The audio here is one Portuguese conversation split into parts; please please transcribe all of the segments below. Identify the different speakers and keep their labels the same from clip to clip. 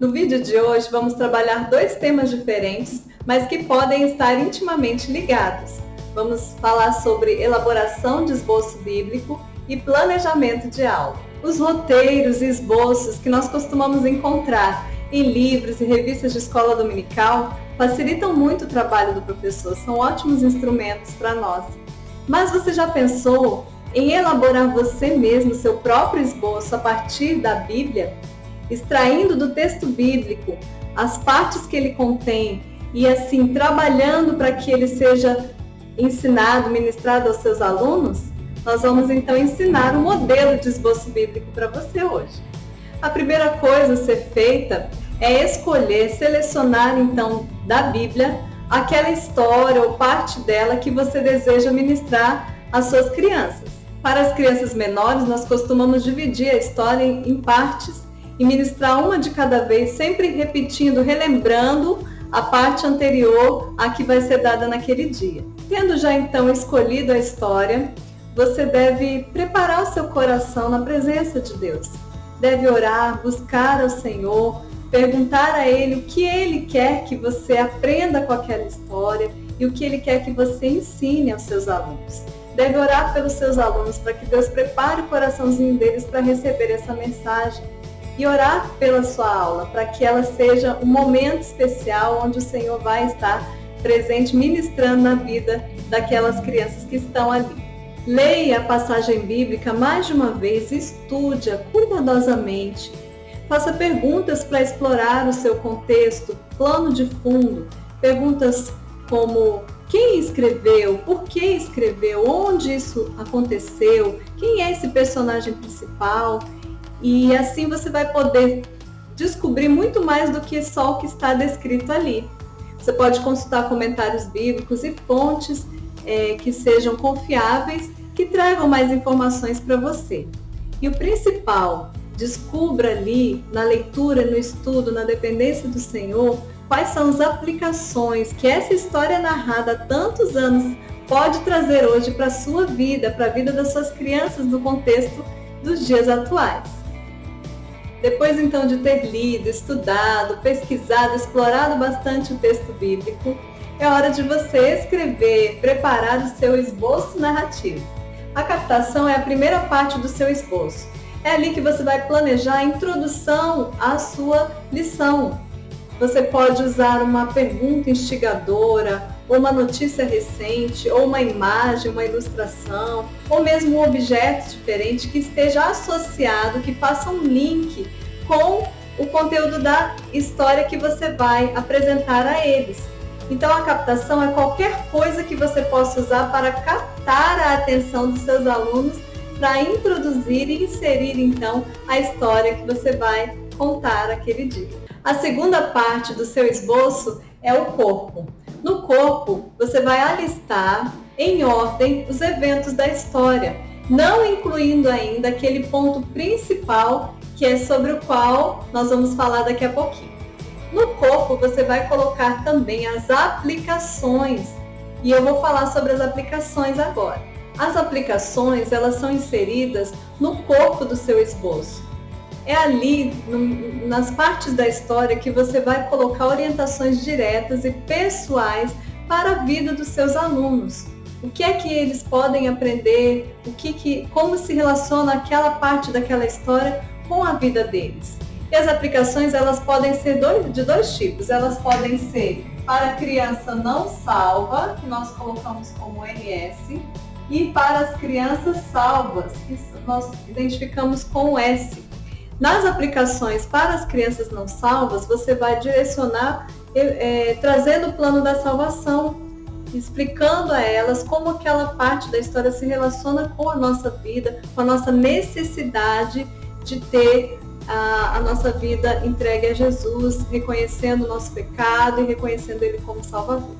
Speaker 1: No vídeo de hoje vamos trabalhar dois temas diferentes, mas que podem estar intimamente ligados. Vamos falar sobre elaboração de esboço bíblico e planejamento de aula. Os roteiros e esboços que nós costumamos encontrar em livros e revistas de escola dominical facilitam muito o trabalho do professor, são ótimos instrumentos para nós. Mas você já pensou em elaborar você mesmo seu próprio esboço a partir da Bíblia, extraindo do texto bíblico as partes que ele contém e assim trabalhando para que ele seja ensinado, ministrado aos seus alunos? Nós vamos então ensinar um modelo de esboço bíblico para você hoje. A primeira coisa a ser feita é escolher, selecionar então da Bíblia aquela história ou parte dela que você deseja ministrar às suas crianças. Para as crianças menores, nós costumamos dividir a história em partes e ministrar uma de cada vez, sempre repetindo, relembrando a parte anterior à que vai ser dada naquele dia. Tendo já então escolhido a história, você deve preparar o seu coração na presença de Deus. Deve orar, buscar ao Senhor, perguntar a Ele o que Ele quer que você aprenda com aquela história e o que Ele quer que você ensine aos seus alunos. Deve orar pelos seus alunos para que Deus prepare o coraçãozinho deles para receber essa mensagem. E orar pela sua aula, para que ela seja um momento especial onde o Senhor vai estar presente, ministrando na vida daquelas crianças que estão ali. Leia a passagem bíblica mais de uma vez, estude-a cuidadosamente. Faça perguntas para explorar o seu contexto, plano de fundo. Perguntas como: quem escreveu? Por que escreveu? Onde isso aconteceu? Quem é esse personagem principal? E assim você vai poder descobrir muito mais do que só o que está descrito ali. Você pode consultar comentários bíblicos e fontes que sejam confiáveis, que tragam mais informações para você. E o principal, descubra ali na leitura, no estudo, na dependência do Senhor, quais são as aplicações que essa história narrada há tantos anos pode trazer hoje para a sua vida, para a vida das suas crianças no contexto dos dias atuais. Depois então de ter lido, estudado, pesquisado, explorado bastante o texto bíblico, é hora de você escrever, preparar o seu esboço narrativo. A captação é a primeira parte do seu esboço. É ali que você vai planejar a introdução à sua lição. Você pode usar uma pergunta instigadora, ou uma notícia recente, ou uma imagem, uma ilustração, ou mesmo um objeto diferente que esteja associado, que faça um link com o conteúdo da história que você vai apresentar a eles. Então a captação é qualquer coisa que você possa usar para captar a atenção dos seus alunos, para introduzir e inserir então a história que você vai contar aquele dia. A segunda parte do seu esboço é o corpo. No corpo, você vai alistar em ordem os eventos da história, não incluindo ainda aquele ponto principal que é sobre o qual nós vamos falar daqui a pouquinho. No corpo, você vai colocar também as aplicações, e eu vou falar sobre as aplicações agora. As aplicações, elas são inseridas no corpo do seu esboço. É ali, nas partes da história, que você vai colocar orientações diretas e pessoais para a vida dos seus alunos. O que é que eles podem aprender, como se relaciona aquela parte daquela história com a vida deles. E as aplicações, elas podem ser de dois tipos. Elas podem ser para a criança não salva, que nós colocamos como NS, e para as crianças salvas, que nós identificamos com S. Nas aplicações para as crianças não salvas, você vai direcionar, trazendo o plano da salvação, explicando a elas como aquela parte da história se relaciona com a nossa vida, com a nossa necessidade de ter a nossa vida entregue a Jesus, reconhecendo o nosso pecado e reconhecendo Ele como Salvador.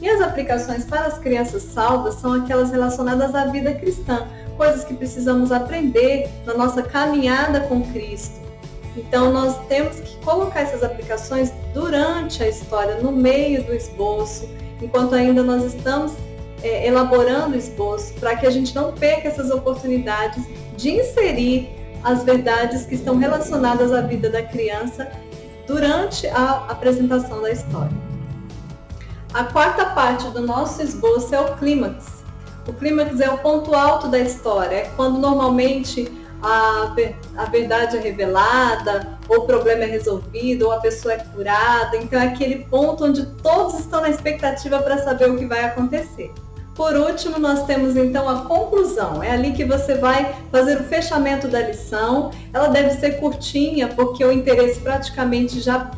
Speaker 1: E as aplicações para as crianças salvas são aquelas relacionadas à vida cristã, coisas que precisamos aprender na nossa caminhada com Cristo. Então nós temos que colocar essas aplicações durante a história, no meio do esboço, enquanto ainda nós estamos elaborando o esboço, para que a gente não perca essas oportunidades de inserir as verdades que estão relacionadas à vida da criança durante a apresentação da história. A quarta parte do nosso esboço é o clímax. O clímax é o ponto alto da história, é quando normalmente a verdade é revelada, ou o problema é resolvido, ou a pessoa é curada. Então é aquele ponto onde todos estão na expectativa para saber o que vai acontecer. Por último, nós temos então a conclusão. É ali que você vai fazer o fechamento da lição. Ela deve ser curtinha, porque o interesse praticamente já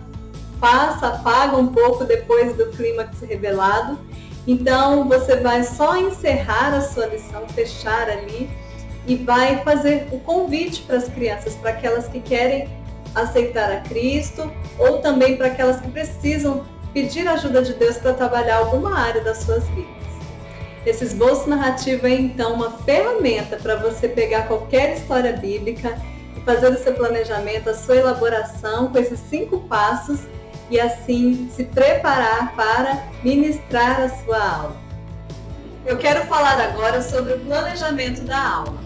Speaker 1: apaga um pouco depois do clímax revelado. Então, você vai só encerrar a sua lição, fechar ali, e vai fazer o convite para as crianças, para aquelas que querem aceitar a Cristo, ou também para aquelas que precisam pedir a ajuda de Deus para trabalhar alguma área das suas vidas. Esse esboço narrativo é então uma ferramenta para você pegar qualquer história bíblica e fazer o seu planejamento, a sua elaboração com esses 5 passos e assim se preparar para ministrar a sua aula. Eu quero falar agora sobre o planejamento da aula.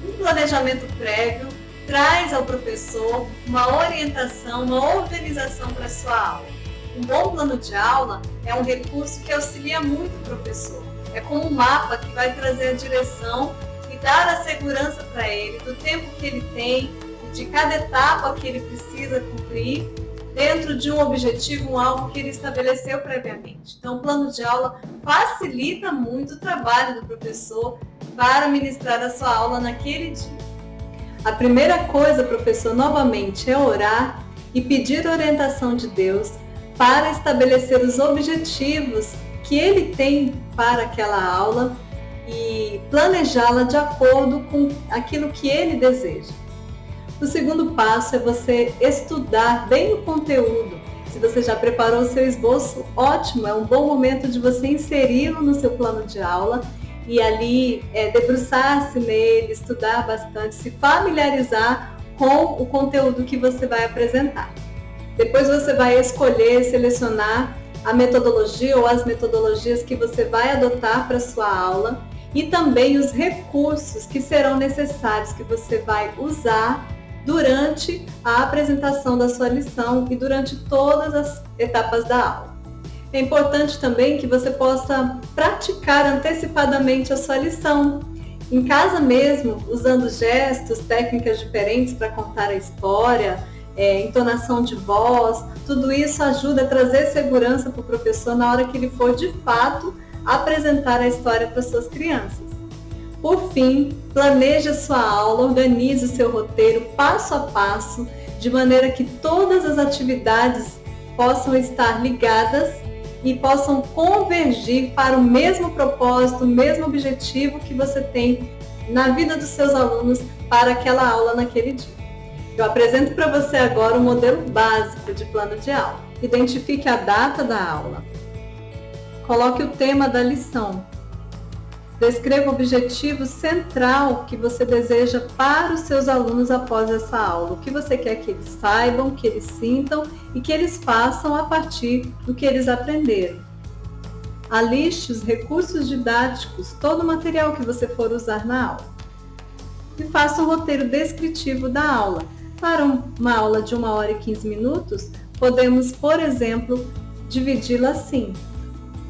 Speaker 1: Um planejamento prévio traz ao professor uma orientação, uma organização para a sua aula. Um bom plano de aula é um recurso que auxilia muito o professor. É como um mapa que vai trazer a direção e dar a segurança para ele do tempo que ele tem e de cada etapa que ele precisa cumprir dentro de um objetivo, um alvo que ele estabeleceu previamente. Então, o plano de aula facilita muito o trabalho do professor para ministrar a sua aula naquele dia. A primeira coisa, professor, novamente, é orar e pedir orientação de Deus para estabelecer os objetivos que ele tem para aquela aula e planejá-la de acordo com aquilo que ele deseja. O segundo passo é você estudar bem o conteúdo. Se você já preparou o seu esboço, ótimo, é um bom momento de você inseri-lo no seu plano de aula e ali debruçar-se nele, estudar bastante, se familiarizar com o conteúdo que você vai apresentar. Depois você vai escolher, selecionar a metodologia ou as metodologias que você vai adotar para a sua aula e também os recursos que serão necessários que você vai usar durante a apresentação da sua lição e durante todas as etapas da aula. É importante também que você possa praticar antecipadamente a sua lição. Em casa mesmo, usando gestos, técnicas diferentes para contar a história, entonação de voz, tudo isso ajuda a trazer segurança para o professor na hora que ele for de fato apresentar a história para suas crianças. Por fim, planeje a sua aula, organize o seu roteiro passo a passo, de maneira que todas as atividades possam estar ligadas e possam convergir para o mesmo propósito, o mesmo objetivo que você tem na vida dos seus alunos para aquela aula naquele dia. Eu apresento para você agora o modelo básico de plano de aula. Identifique a data da aula. Coloque o tema da lição. Descreva o objetivo central que você deseja para os seus alunos após essa aula. O que você quer que eles saibam, que eles sintam e que eles façam a partir do que eles aprenderam. Aliste os recursos didáticos, todo o material que você for usar na aula. E faça um roteiro descritivo da aula. Para uma aula de 1 hora e 15 minutos, podemos, por exemplo, dividi-la assim: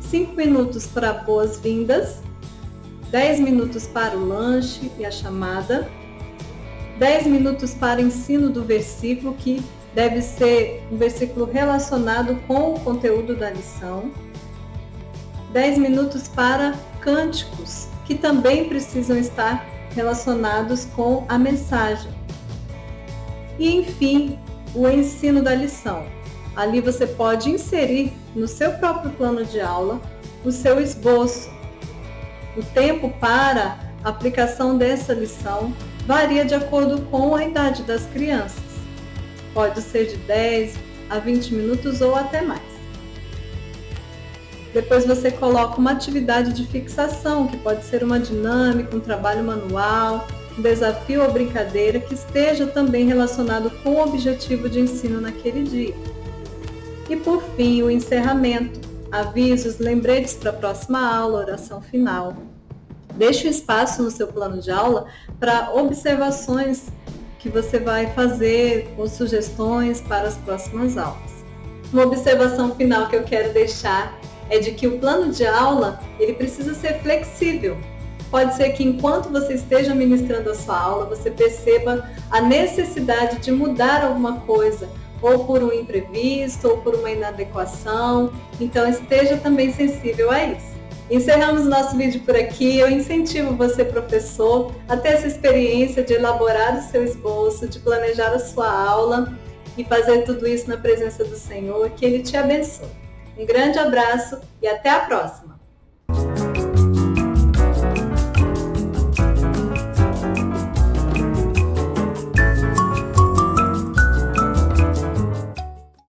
Speaker 1: 5 minutos para boas-vindas, 10 minutos para o lanche e a chamada, 10 minutos para ensino do versículo, que deve ser um versículo relacionado com o conteúdo da lição, 10 minutos para cânticos, que também precisam estar relacionados com a mensagem. E, enfim, o ensino da lição. Ali você pode inserir no seu próprio plano de aula o seu esboço. O tempo para a aplicação dessa lição varia de acordo com a idade das crianças. Pode ser de 10 a 20 minutos ou até mais. Depois você coloca uma atividade de fixação, que pode ser uma dinâmica, um trabalho manual, um desafio ou brincadeira que esteja também relacionado com o objetivo de ensino naquele dia. E por fim, o encerramento, avisos, lembretes para a próxima aula, oração final. Deixe um espaço no seu plano de aula para observações que você vai fazer ou sugestões para as próximas aulas. Uma observação final que eu quero deixar é de que o plano de aula ele precisa ser flexível. Pode ser que enquanto você esteja ministrando a sua aula, você perceba a necessidade de mudar alguma coisa, ou por um imprevisto, ou por uma inadequação. Então esteja também sensível a isso. Encerramos nosso vídeo por aqui. Eu incentivo você, professor, a ter essa experiência de elaborar o seu esboço, de planejar a sua aula e fazer tudo isso na presença do Senhor. Que Ele te abençoe. Um grande abraço e até a próxima!